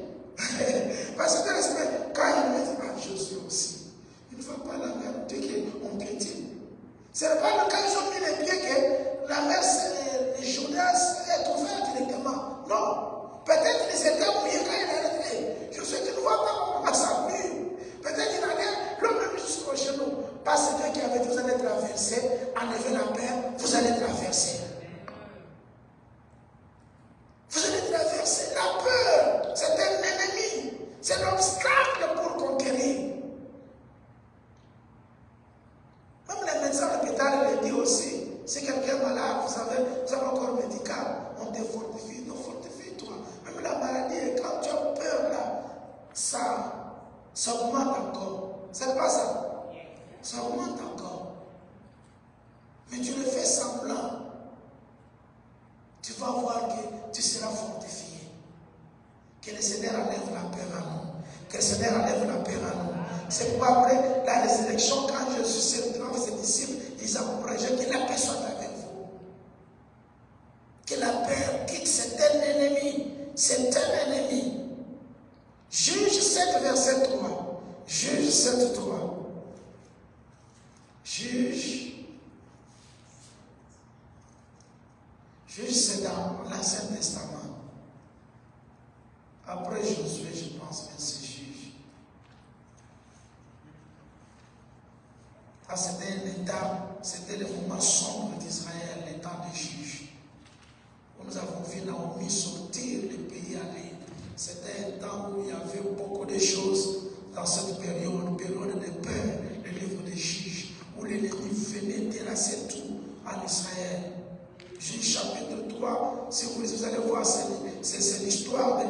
Parce que dans la semaine, quand il me dit, Jésus aussi, il ne va pas la mer, Dieu qu'on piétine. Ce n'est pas le cas, ils ont mis les pieds que la mer, les Jourdains est ouverte directement. Non. Peut-être qu'ils étaient mouillés quand il a rentré. Je sais que tu ne vois pas comment ça mouille. Peut-être qu'il allait l'homme jusqu'au genou. Parce que Dieu qui avait dit, vous allez traverser, enlevez la peur, vous allez traverser. Vous allez traverser. La peur, c'est un ennemi. C'est l'obstacle pour conquérir. Même les médecins à l'hôpital le disent aussi. Si quelqu'un est malade, vous avez encore médical, on te fortifie, non, fortifie-toi. Même la maladie, quand tu as peur là, ça augmente encore. C'est pas ça? Ça augmente encore. Mais tu le fais semblant. Tu vas voir que tu seras fortifié. Que le Seigneur enlève la peur à nous. Que le Seigneur enlève la peur à nous. C'est pourquoi après la résurrection, quand Jésus s'est retrouvé avec ses disciples, ils ont encouragé que la paix soit avec vous. Que la peur quitte, c'est un ennemi. C'est un ennemi. Juge 7, verset 3. Juge 7, 3. Juge, c'est dans l'Ancien Testament. Après Josué, je pense que c'est Juge. C'était l'état, c'était le moment sombre d'Israël, l'état des juges. Où nous avons vu Naomi sortir le pays aller. C'était un temps où il y avait beaucoup de choses dans cette période de peur, le livre des juges, où l'ennemi venait terrasser tout en Israël. Juge chapitre 3, si vous lisez, vous allez voir, c'est l'histoire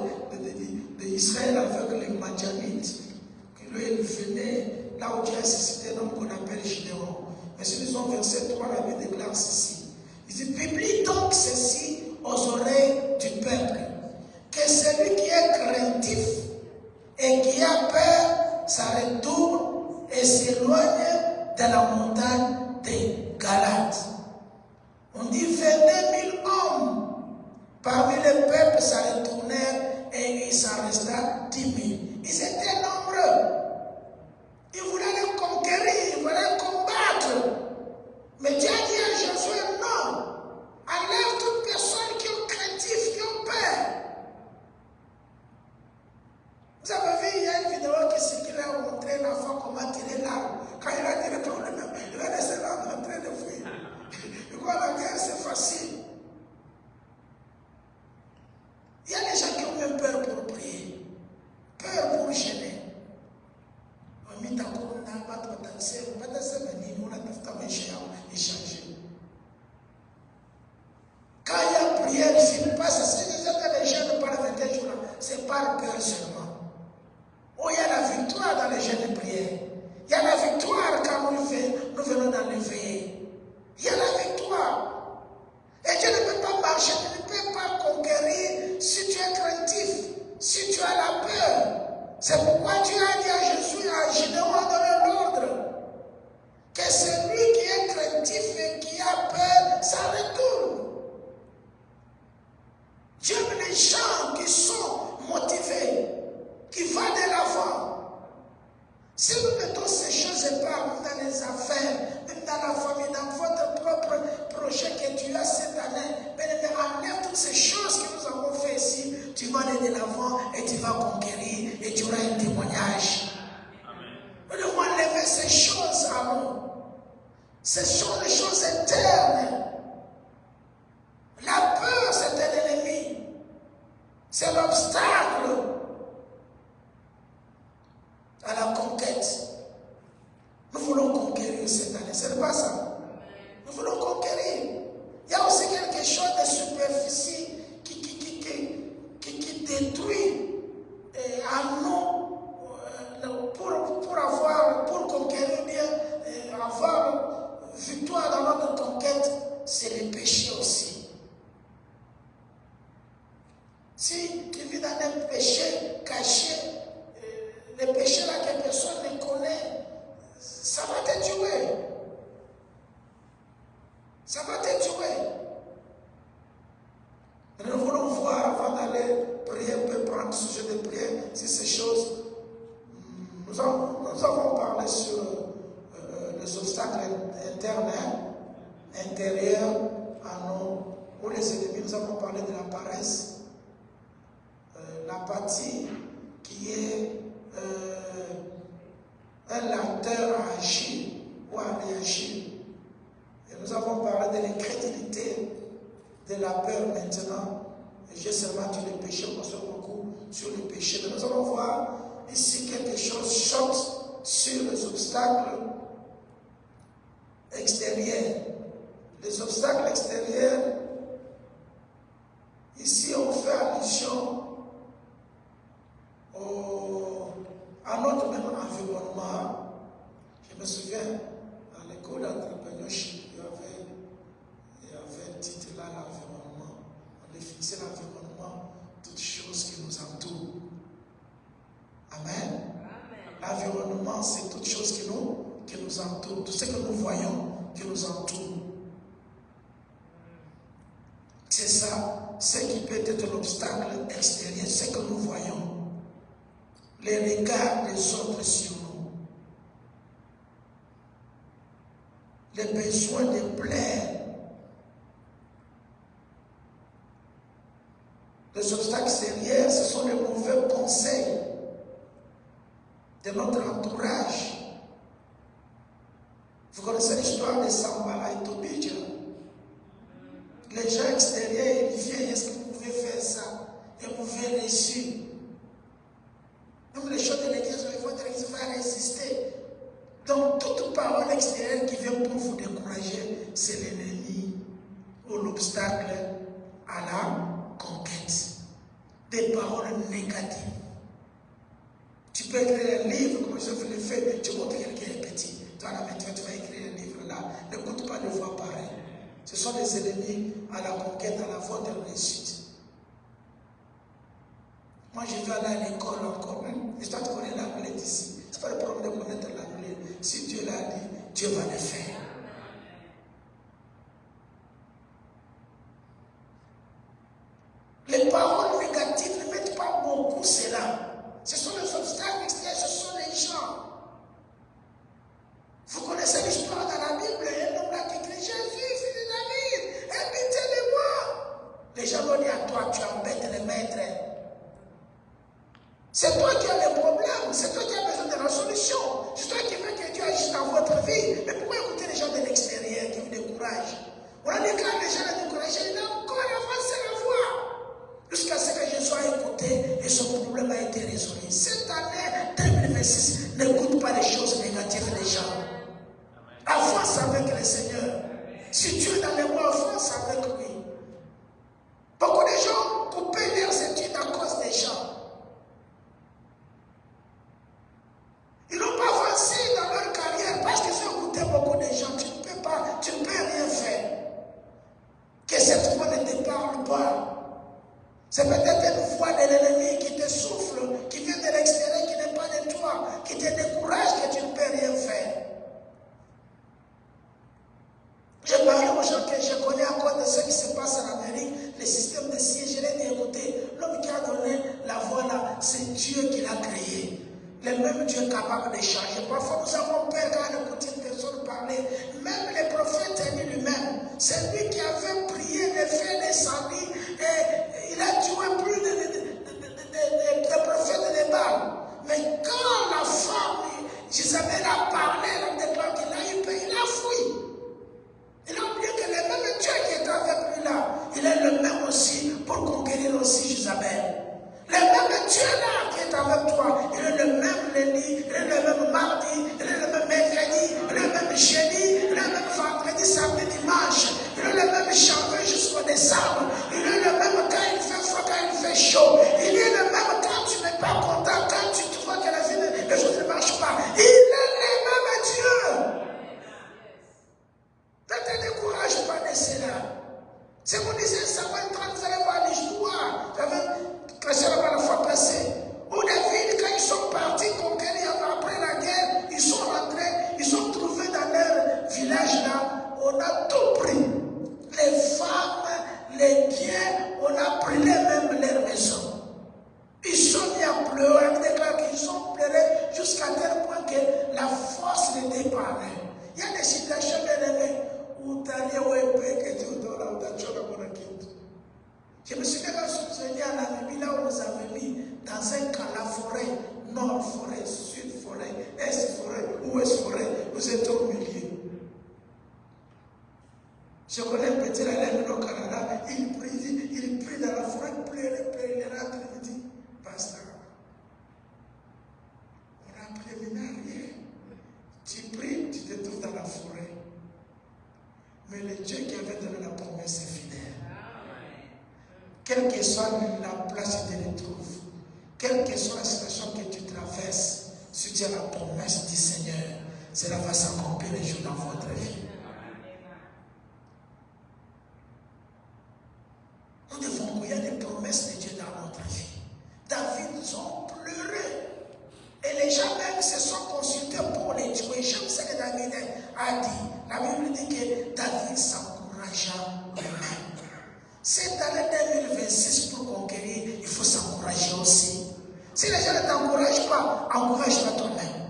d'Israël avec les Madianites. Lui, il venait là où Dieu a suscité un homme qu'on appelle Gédéon. Mais si nous lisons verset 3, la Bible déclare ceci. Il dit, publie donc ceci aux oreilles du peuple, que celui qui est craintif et qui a peur, ça retourne et s'éloigne de la montagne des Galates. On dit 22 000 hommes parmi le peuple ça retournèrent et il s'en resta 10 000. Ils étaient nombreux. Ils voulaient les conquérir, ils voulaient combattre. Mais Dieu a dit à Josué, non, enlève toute personne qui est craintif, qui ont peur. Vous avez vu, il y a une vidéo qui circulait à montrer l'enfant comment tirer l'arme. Quand il a tiré dans le même, il a laissé l'arme en train de fuir. Et quoi, la guerre, c'est facile. Il y a des gens qui ont même peur pour prier, peur pour gêner. Quand il y a prière, il ne passe pas. Si les jeunes par 21 jours, c'est par peur seulement. Oh, il y a la victoire dans les jeunes prières. Il y a la victoire quand nous venons dans les veillées. Il y a la victoire. Et Dieu ne peut pas marcher, tu ne peux pas conquérir si tu es craintif, si tu as la peur. C'est pourquoi Dieu a dit à Jésus, à Gédéon, a donné l'ordre que celui qui est craintif et qui a peur, ça retourne. Dieu aime les gens qui sont motivés, qui vont de l'avant. Si nous mettons ces choses à part, même dans les affaires, même dans la famille, dans votre propre projet que tu as cette année, mais enlève toutes ces choses que nous avons fait ici, tu vas les aller de l'avant et tu vas conquérir et tu auras un témoignage. Nous devons enlever ces choses à nous. Ce sont des choses internes. La peur, c'est un ennemi. C'est l'obstacle à la conquête. Nous voulons conquérir cette année. Ce n'est pas ça. Nous voulons conquérir. Il y a aussi quelque chose de superficie qui détruit en nous pour conquérir bien, avoir victoire dans notre conquête, c'est le péché aussi. Si tu vis dans un péché caché, le péché là que personne ne connaît, ça va te tuer. Ça va te tuer. Nous voulons voir, avant d'aller prier, on peut prendre ce sujet de prière, si ces choses. Nous avons parlé sur les obstacles internes, intérieurs à nous, ou les ennemis. Nous avons parlé de la paresse, l'apathie qui est un lenteur à agir ou à réagir. Et nous avons parlé de l'incrédulité, de la peur maintenant. Et j'ai seulement dit le péché, on se beaucoup sur le péché. Mais nous allons voir ici quelque chose choque sur les obstacles extérieurs. Les obstacles extérieurs, ici on fait allusion à notre même environnement. Je me souviens, à l'école d'entrepreneurship, il y avait un titre là, l'environnement. On définissait l'environnement, toutes choses qui nous entourent. Amen. L'environnement, c'est toutes choses qui nous entourent. Tout ce que nous voyons, qui nous entoure. C'est ça, ce qui peut être l'obstacle extérieur, ce que nous voyons. Les regards des autres sur nous. Les besoins de plaire. Les obstacles extérieurs, ce sont les mauvais conseils de notre entourage. Vous connaissez l'histoire de Sambala et Tobidja. Les gens extérieurs, ils viennent, est-ce que vous pouvez faire ça? Et vous pouvez réussir. Même les choses de l'église, votre église va résister. Donc, toute parole extérieure qui vient pour vous décourager, c'est l'ennemi ou l'obstacle à la conquête. Des paroles négatives. Tu peux écrire un livre, comme je l'ai fait, tu montres quelqu'un est petit. Toi, là, tu vas écrire un livre là. N'écoute pas de voix pareilles. Ce sont des ennemis à la conquête, à la votre réussite. Moi, je vais aller à l'école encore. L'histoire de connaître la Bible ici. Ce n'est pas le problème de connaître la Bible. Si Dieu l'a dit, Dieu va le faire. Les paroles négatives ne mettent pas beaucoup cela. Ce sont les obstacles extérieurs, ce sont les gens. Vous connaissez l'histoire dans la Bible, un homme là qui crie Jésus, fils de David, invitez-le-moi. Les gens vont dire à toi, tu embêtes les maîtres. C'est toi qui as le problème, c'est toi qui as besoin de la solution. C'est toi qui veux que Dieu agisse dans votre vie. Mais pourquoi écouter les gens de l'extérieur qui vous découragent? On a dit quand les gens les découragent, il a encore avancé la voie. Jusqu'à ce que Jésus a écouté et son problème a été résolu. Cette année 2026, n'écoute pas les choses négatives des gens. Avance avec le Seigneur. Si tu es dans les bois, avance avec lui. Beaucoup de gens coupaient leurs études à cause des gens. Ils n'ont pas avancé dans leur carrière parce qu'ils ont écouté beaucoup de gens. Tu ne peux rien faire. Que cette voix ne te parle pas. C'est peut-être une voix de l'ennemi qui te souffle, qui vient de l'extérieur, qui n'est pas de toi, qui te décourage que tu ne peux rien faire. J'ai parlé aux gens que je connais à cause de ce qui se passe en Amérique, le système de siège, je l'ai écouté. L'homme qui a donné la voix là, c'est Dieu qui l'a créé. Le même Dieu est capable de changer. Parfois nous avons peur quand on écoute une personne parler. Même les prophètes lui-même, c'est lui qui avait prié le feu descendu et il a tué plus Dieu là qui est avec toi, il est le même lundi, il est le même mardi, il est le même mercredi, il est le même jeudi, il est le même vendredi, samedi, dimanche, il est le même janvier jusqu'au décembre, il est le même quand il fait froid, quand il fait chaud, il est le même quand tu n'es pas content, quand tu vois que la vie, les choses ne marchent pas. Il est le même Dieu. Ne te décourage pas de cela. C'est qu'on disait, ça va être vous allez voir l'histoire. J'avais caché là-bas la fois passée. Où David, quand ils sont partis conquérir après la guerre, ils sont rentrés, ils sont trouvés dans leur village là. On a tout pris. Les femmes, les biens, on a pris même leur maison. Ils sont mis à pleurer, on déclare qu'ils ont pleuré jusqu'à tel point que la force les déparait. Il y a des situations bien aimées où tu as que tu dois là, où tu as je me souviens quand je suis venu à Namibie, là où nous avons mis dans un camp, la forêt, nord forêt, sud forêt, est forêt, ouest forêt, vous êtes au milieu. Je connais un petit élève au Canada, il prie dans la forêt, pleurait, il rentre, il me dit, pasteur, on a prévenu rien. Tu pries, tu te trouves dans la forêt. Mais le Dieu qui avait donné la promesse est fidèle. Quelle que soit la place où tu te trouves, quelle que soit la situation que tu traverses, si tu as la promesse du Seigneur, cela va s'accomplir les jours dans votre vie. Nous devons croire des promesses de Dieu dans notre vie. David nous a pleuré. Et les gens même se sont consultés pour les tuer. J'aime ce que David a dit. La Bible dit que David s'encouragea lui-même. Cette année 2026 pour conquérir, il faut s'encourager aussi. Si les gens ne t'encouragent pas, encourage-toi toi-même.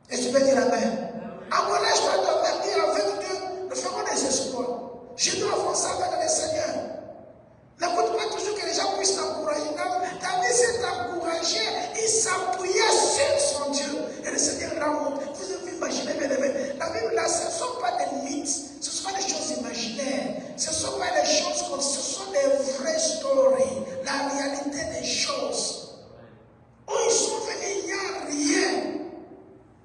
Et tu peux dire amen. Encourage-toi toi-même. Dis avec Dieu, nous ferons des espoirs. Je dois avancer avec le Seigneur. N'écoute pas toujours que les gens puissent t'encourager. David s'est encouragé, il s'appuyait sur son Dieu. Et le Seigneur l'a montré. Vous avez imaginé, bien aimé. La Bible là, ce ne sont pas des mythes, ce ne sont pas des choses imaginaires. Ce ne sont pas des choses comme ce sont des vraies stories. La réalité des choses. Où ils sont venus, il n'y a rien.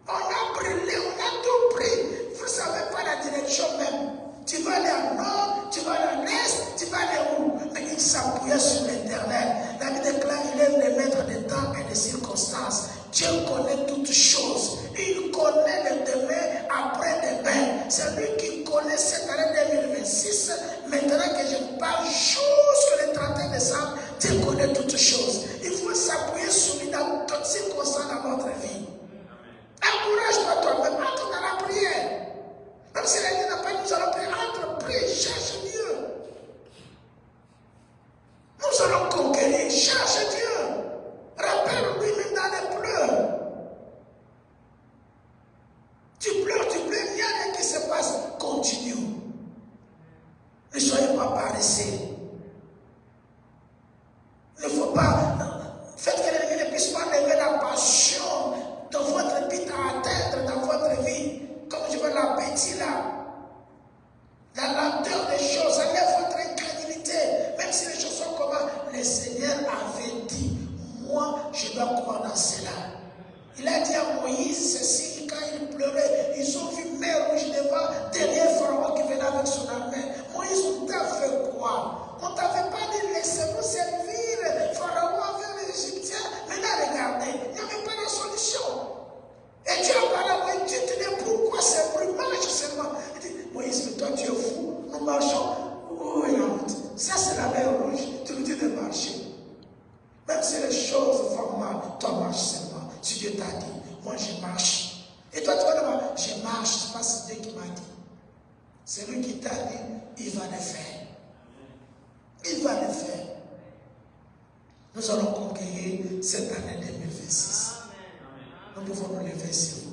On a brûlé, on a tout pris. Vous ne savez pas la direction même. Tu vas aller à nord, tu vas aller à l'est, tu vas aller où? Mais il s'appuyait sur l'Éternel. La Bible déclare, il est le maître des temps et des circonstances. Dieu connaît toutes choses. Il connaît le demain après-demain. C'est lui qui connaît cette année 2026. Maintenant que je parle jusqu'au 31 décembre, Dieu connaît toutes choses. Il faut s'appuyer sur lui dans toutes circonstances dans notre vie. Encourage-toi toi-même, entre dans la prière. Même si la vie n'a pas nous allons prier, entre, prie, cherche Dieu. Nous allons conquérir, cherche Dieu. Rappelle-lui même dans les pleurs. Tu pleures, il n'y a rien qui se passe. Continue. Ne soyez pas paresseux. Il ne faut pas. Faites que l'ennemi ne puisse pas lever la passion de votre vie à atteindre dans votre vie. Comme je veux l'appétit là. La lenteur des choses, enlève votre incrédulité. Même si les choses sont comment, le Seigneur avait dit, moi je dois croire dans cela. Il a dit à Moïse ceci, quand il pleurait, ils ont vu mer rouge devant, derrière Pharaon qui venait avec son armée. Moïse, on t'a fait quoi? On ne t'avait pas dit laissez-nous servir. Pharaon avec les Égyptiens. Maintenant regardez, il n'y avait pas de solution. Et Dieu a parlé à Moïse, Dieu te dit pourquoi c'est plus marche seulement. Il dit, Moïse, mais toi tu es fou, nous marchons. Oh, regarde, ça c'est la mer rouge, tu nous dis de marcher. Même si les choses vont mal, toi marche seulement. Si Dieu t'a dit, moi je marche. Et toi tu vas dire, je marche, c'est pas ce Dieu qui m'a dit. C'est lui qui t'a dit, il va le faire. Il va le faire. Nous allons conquérir cette année 2026. Nous pouvons nous lever sur vous.